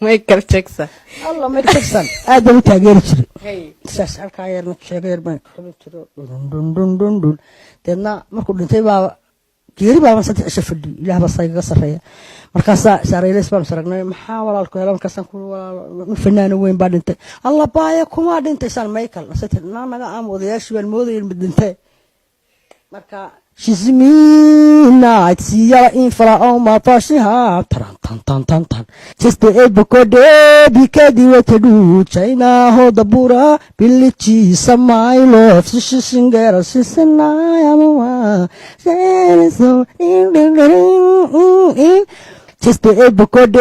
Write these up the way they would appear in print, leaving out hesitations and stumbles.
مايكل جاكسون الله ما يكسن هذا متاجر شري ساس الكاير متشاجر بين كتير دون دون دون دون تنا ما كل انتي بقى كيري بقى مثلا شفدي لا بس هاي قصرية مركز ساري ليس بقى سرقنا محاولة الكلام كسان كل فنان وين بعد انت الله بايا كم بعد انت سان مايكل نسيت أنا قام وضياش والموضي المدنتي مركز شزمينا تسيا إنفرا أو ما طاشها تران تان تان تان تان تستي بكودي بكادي وتدو تشينا هو دبورا بلتشي سماي لوف سيشنجر سيسنا يا ماما سيرسو تستي بكودي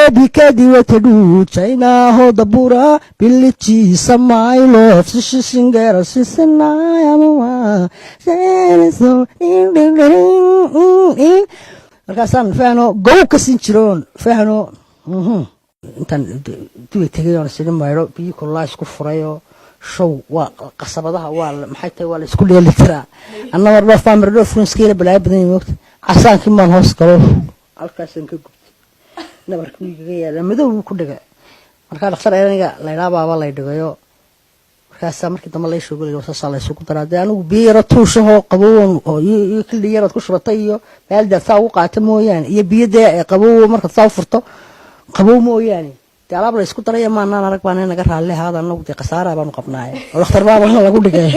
بكادي وتدو تشينا هو دبورا بلتشي سماي لوف سيشنجر سيسنا يا ماما سيرسو markaasaan fahno gow ka siin jiroon fahno intaan duwe tagay oo sidii mayro biyo kulaa isku furayo show waa qasabadaha waa maxay tahay waa la isku dheeli tiraa anna warba faamiro Franskiina balaa badan moogta casaankii maan hoos galo halkaasaan ka gubtay nabarkii iga yaala madow ku dhigay markaa dhakhtar aniga la ilaabaaba la dhigayo markaas markii dambe la isoo galay waxa la isoo daraade anigu biyo tuusho qaboon oo kili yar ku shubtay iyo meel dadka u qaata mooyaan iyo biyada ay qabow marka soo furto qabow mooyaan talaab la isku daray ma aan arag baan naga raali haada anagu qasaara baan qabnaay dhakhtar baa lagu dhigay